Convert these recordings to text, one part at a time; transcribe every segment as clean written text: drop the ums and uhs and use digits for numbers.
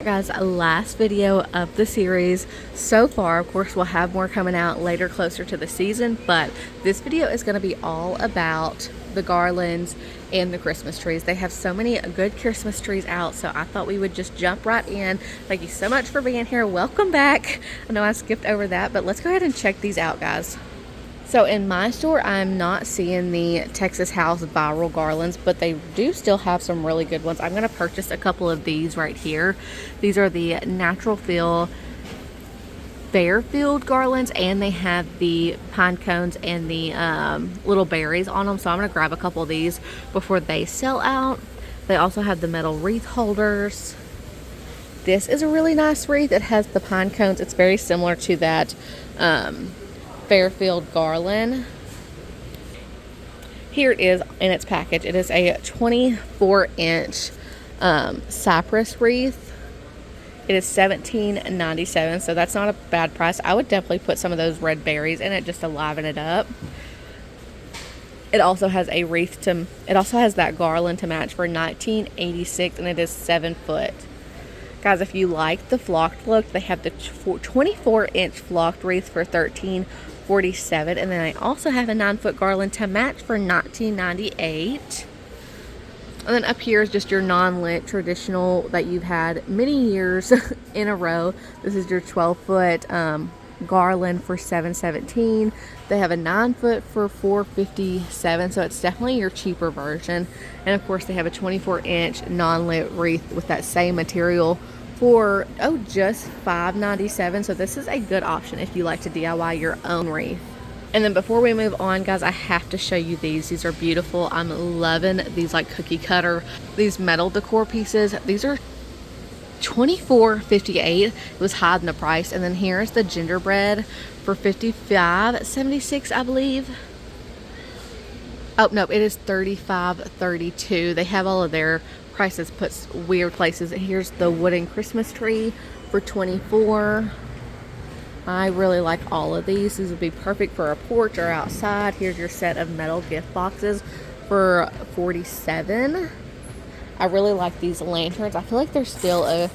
Guys, last video of the series so far. Of course, we'll have more coming out later closer to the season, but this video is going to be all about the garlands and the Christmas trees. They have so many good Christmas trees out, so I thought we would just jump right in. Thank you so much for being here. Welcome back. I know I skipped over that, but let's go ahead and check these out, guys. So in my store, I'm not seeing the Texas House viral garlands, but they do still have some really good ones. I'm going to purchase a couple of these right here. These are the Natural Feel Fairfield garlands, and they have the pine cones and the little berries on them. So I'm going to grab a couple of these before they sell out. They also have the metal wreath holders. This is a really nice wreath. It has the pine cones. It's very similar to that Fairfield garland. Here it is in its package. It is a 24-inch cypress wreath. It is $17.97, so that's not a bad price. I would definitely put some of those red berries in it just to liven it up. It also has a wreath to, it also has that garland to match for $19.86, and it is 7 foot. Guys, if you like the flocked look, they have the 24-inch flocked wreath for $13.47, and then I also have a 9-foot garland to match for $19.98. And then up here is just your non-lit traditional that you've had many years in a row. This is your 12-foot garland for $7.17. They have a 9-foot for $4.57, so it's definitely your cheaper version. And of course, they have a 24-inch non-lit wreath with that same material for just $5.97. So this is a good option if you like to DIY your own wreath. And then before we move on, guys, I have to show you these. These are beautiful. I'm loving these like cookie cutter, these metal decor pieces. These are $24.58. It was hiding the price. And then here's the gingerbread for $55.76, I believe. Oh no, it is $35.32. They have all of their prices put weird places. Here's the wooden Christmas tree for $24. I really like all of these. These would be perfect for a porch or outside. Here's your set of metal gift boxes for $47. I really like these lanterns. I feel like they're still a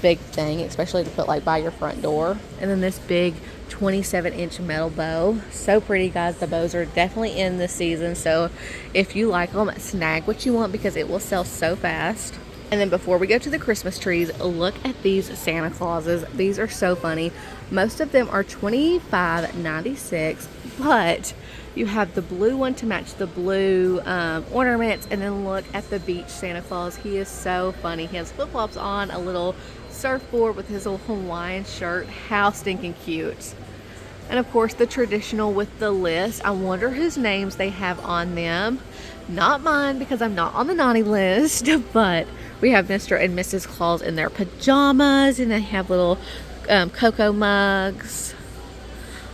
big thing, especially to put like by your front door. And then this big 27-inch metal bow. So pretty, guys. The bows are definitely in this season, so if you like them, snag what you want because it will sell so fast. And then before we go to the Christmas trees, look at these Santa Clauses. These are so funny. Most of them are $25.96, but you have the blue one to match the blue ornaments. And then look at the beach Santa Claus. He is so funny. He has flip-flops on, a little surfboard with his little Hawaiian shirt. How stinking cute. And of course, the traditional with the list. I wonder whose names they have on them. Not mine, because I'm not on the naughty list, but we have Mr. and Mrs. Claus in their pajamas, and they have little cocoa mugs.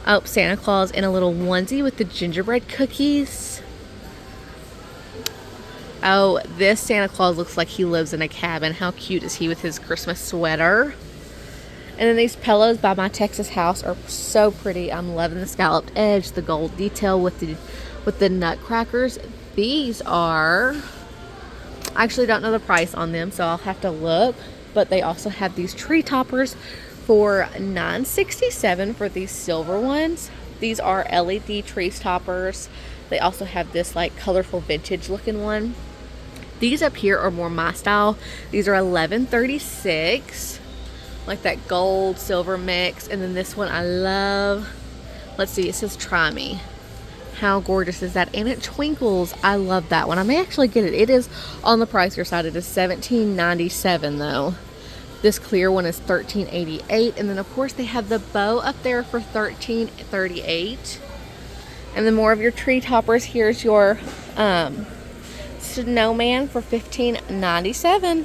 Oh, Santa Claus in a little onesie with the gingerbread cookies. Oh, this Santa Claus looks like he lives in a cabin. How cute is he with his Christmas sweater? And then these pillows by my Texas House are so pretty. I'm loving the scalloped edge, the gold detail with the nutcrackers. These are, I actually don't know the price on them, so I'll have to look. But they also have these tree toppers for $9.67 for these silver ones. These are LED tree toppers. They also have this like colorful vintage looking one. These up here are more my style. These are $11.36. Like that gold silver mix. And then this one I love. Let's see, it says try me. How gorgeous is that? And it twinkles. I love that one. I may actually get it. It is on the pricier side. It is $17.97 though. This clear one is $13.88. And then of course they have the bow up there for $13.38. And then more of your tree toppers. Here's your snowman for $15.97.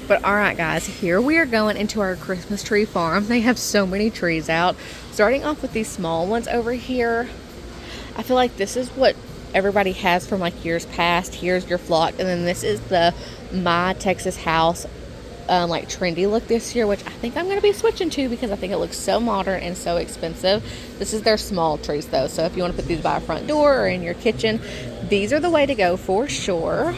But alright, guys, here we are going into our Christmas tree farm. They have so many trees out. Starting off with these small ones over here. I feel like this is what everybody has from like years past. Here's your flock. And then this is the My Texas House like trendy look this year, which I think I'm going to be switching to because I think it looks so modern and so expensive. This is their small trees though. So if you want to put these by a front door or in your kitchen, these are the way to go for sure.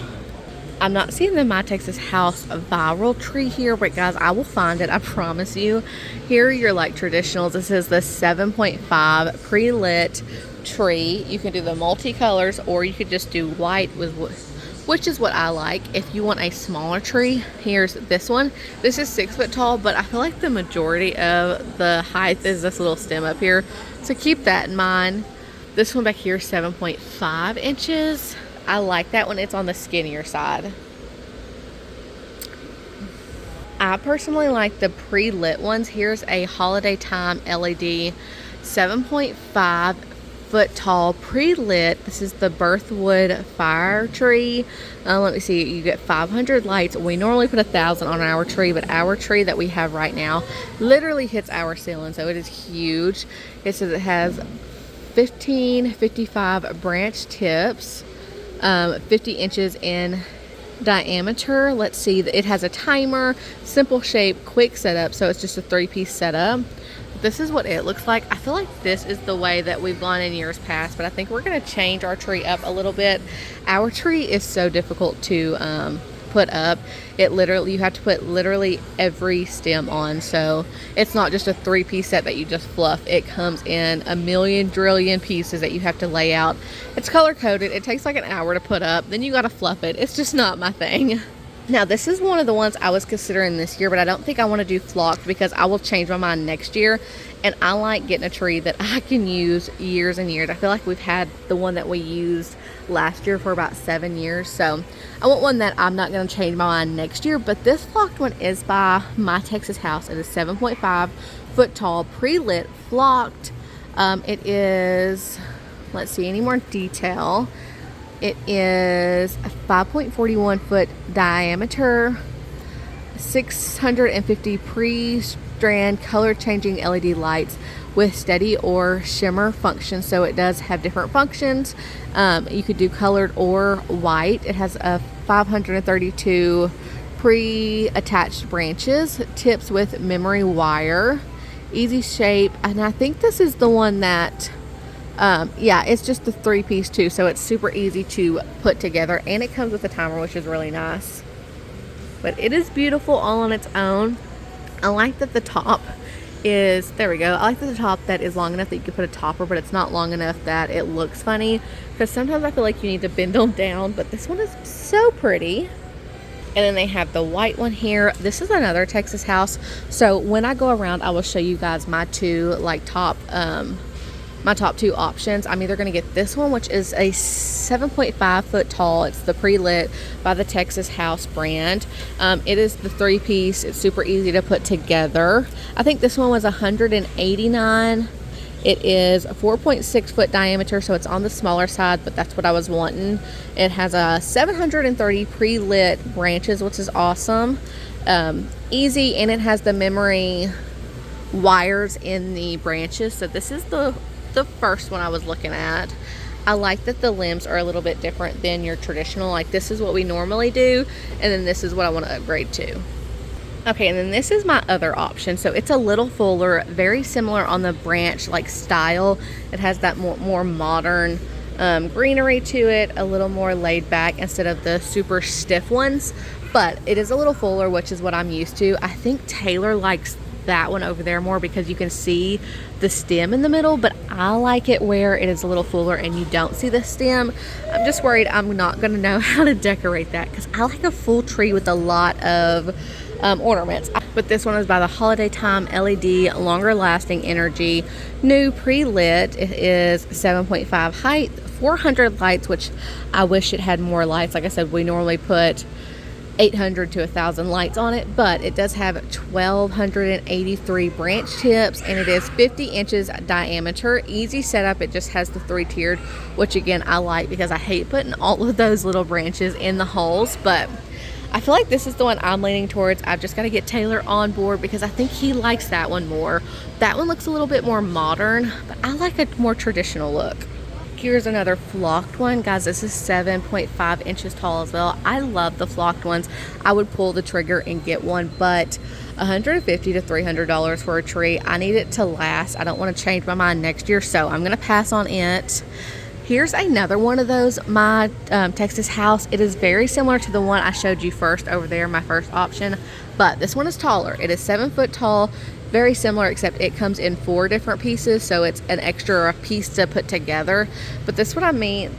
I'm not seeing the My Texas House viral tree here, but guys, I will find it, I promise you. Here are your like traditionals. This is the 7.5 pre-lit tree. You can do the multicolors, or you could just do white, with which is what I like. If you want a smaller tree, here's this one. This is 6 foot tall, but I feel like the majority of the height is this little stem up here, so keep that in mind. This one back here is 7.5 inches. I like that one. It's on the skinnier side. I personally like the pre-lit ones. Here's a holiday time LED 7.5 foot tall pre-lit. This is the Birthwood fire tree. Let me see. You get 500 lights. We normally put 1,000 on our tree, but our tree that we have right now literally hits our ceiling, so it is huge. It says it has 55 branch tips, 50 inches in diameter. Let's see, it has a timer, simple shape, quick setup, so it's just a 3-piece setup. This is what it looks like. I feel like this is the way that we've gone in years past, but I think we're going to change our tree up a little bit. Our tree is so difficult to put up. It literally, you have to put literally every stem on, so it's not just a 3-piece set that you just fluff. It comes in a million trillion pieces that you have to lay out. It's color coded. It takes like an hour to put up, then you got to fluff it. It's just not my thing. Now this is one of the ones I was considering this year, but I don't think I want to do flocked because I will change my mind next year. And I like getting a tree that I can use years and years. I feel like we've had the one that we used last year for about 7 years, so I want one that I'm not going to change my mind next year. But this flocked one is by My Texas House. It is 7.5 foot tall, pre-lit, flocked. It is, let's see, any more detail. It is a 5.41 foot diameter, 650 pre-strand color changing LED lights with steady or shimmer function. So it does have different functions. You could do colored or white. It has a 532 pre-attached branches, tips with memory wire, easy shape. And I think this is the one that yeah, it's just the 3-piece too, so it's super easy to put together, and it comes with a timer, which is really nice. But it is beautiful all on its own. I like that the top is, there we go, I like that the top that is long enough that you can put a topper, but it's not long enough that it looks funny, because sometimes I feel like you need to bend them down. But this one is so pretty. And then they have the white one here. This is another Texas House, so when I go around I will show you guys my two like top my top 2 options. I'm either going to get this one, which is a 7.5 foot tall. It's the pre-lit by the Texas House brand. It is the 3-piece. It's super easy to put together. I think this one was $189. It is a 4.6 foot diameter, so it's on the smaller side, but that's what I was wanting. It has a 730 pre-lit branches, which is awesome. Easy, and it has the memory wires in the branches. So this is the first one I was looking at. I like that the limbs are a little bit different than your traditional, like this is what we normally do, and then this is what I want to upgrade to. Okay, and then this is my other option. So it's a little fuller, very similar on the branch like style. It has that more modern greenery to it, a little more laid back instead of the super stiff ones, but it is a little fuller, which is what I'm used to. I think Taylor likes that one over there more because you can see the stem in the middle, but I like it where it is a little fuller and you don't see the stem. I'm just worried I'm not going to know how to decorate that because I like a full tree with a lot of ornaments. But this one is by the Holiday Time LED Longer Lasting Energy, new pre-lit. It is 7.5 height, 400 lights, which I wish it had more lights. Like I said, we normally put 800 to 1,000 lights on it, but it does have 1,283 branch tips, and it is 50 inches diameter. Easy setup. It just has the 3-tiered, which again I like because I hate putting all of those little branches in the holes, but I feel like this is the one I'm leaning towards. I've just got to get Taylor on board because I think he likes that one more. That one looks a little bit more modern, but I like a more traditional look. Here's another flocked one. Guys, this is 7.5 inches tall as well. I love the flocked ones. I would pull the trigger and get one, but $150 to $300 for a tree. I need it to last. I don't want to change my mind next year, so I'm going to pass on it. Here's another one of those, my Texas house. It is very similar to the one I showed you first over there, my first option, but this one is taller. It is 7 foot tall, very similar, except it comes in 4 different pieces, so it's an extra piece to put together. But this is what I mean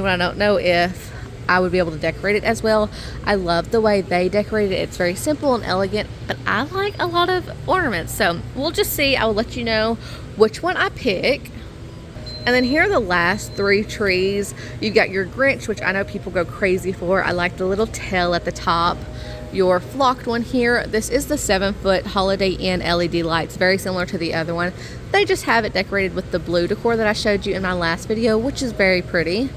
when I don't know if I would be able to decorate it as well. I love the way they decorate it. It's very simple and elegant, but I like a lot of ornaments, so we'll just see. I will let you know which one I pick. And then here are the last 3 trees. You've got your Grinch, which I know people go crazy for. I like the little tail at the top. Your flocked one here. This is the 7 foot Holiday Inn LED lights, very similar to the other one. They just have it decorated with the blue decor that I showed you in my last video, which is very pretty.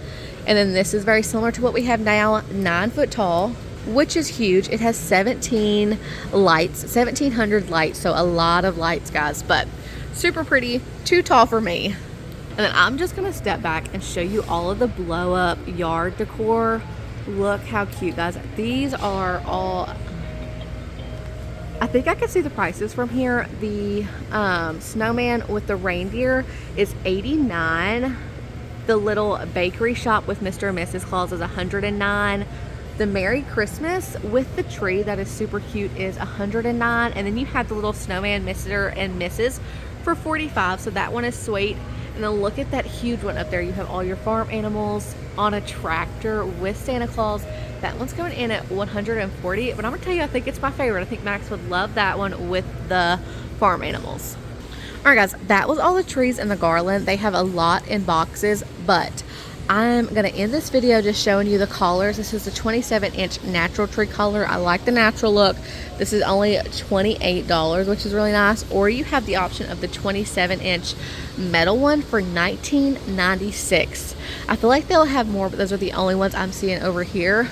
And then this is very similar to what we have now, 9 foot tall, which is huge. It has 17 lights, 1700 lights, so a lot of lights, guys, but super pretty, too tall for me. And then I'm just gonna step back and show you all of the blow up yard decor. Look how cute, guys. These are all, I think I can see the prices from here. The snowman with the reindeer is $89. The little bakery shop with Mr. and Mrs. Claus is $109. The Merry Christmas with the tree that is super cute is $109. And then you have the little snowman Mr. and Mrs. for $45. So that one is sweet. And then look at that huge one up there. You have all your farm animals on a tractor with Santa Claus. That one's going in at $140. But I'm gonna tell you, I think it's my favorite. I think Max would love that one with the farm animals. Alright guys, that was all the trees in the garland. They have a lot in boxes, but I'm going to end this video just showing you the collars. This is a 27-inch natural tree collar. I like the natural look. This is only $28, which is really nice. Or you have the option of the 27-inch metal one for $19.96. I feel like they'll have more, but those are the only ones I'm seeing over here.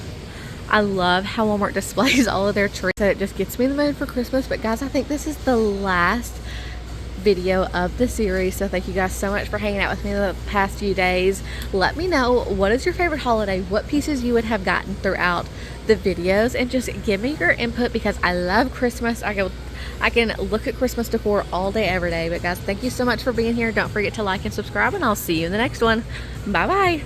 I love how Walmart displays all of their trees. So it just gets me in the mood for Christmas. But guys, I think this is the last video of the series, so thank you guys so much for hanging out with me the past few days. Let me know, what is your favorite holiday, what pieces you would have gotten throughout the videos, and just give me your input because I love Christmas. I can look at Christmas decor all day every day. But guys, thank you so much for being here. Don't forget to like and subscribe, and I'll see you in the next one. Bye bye.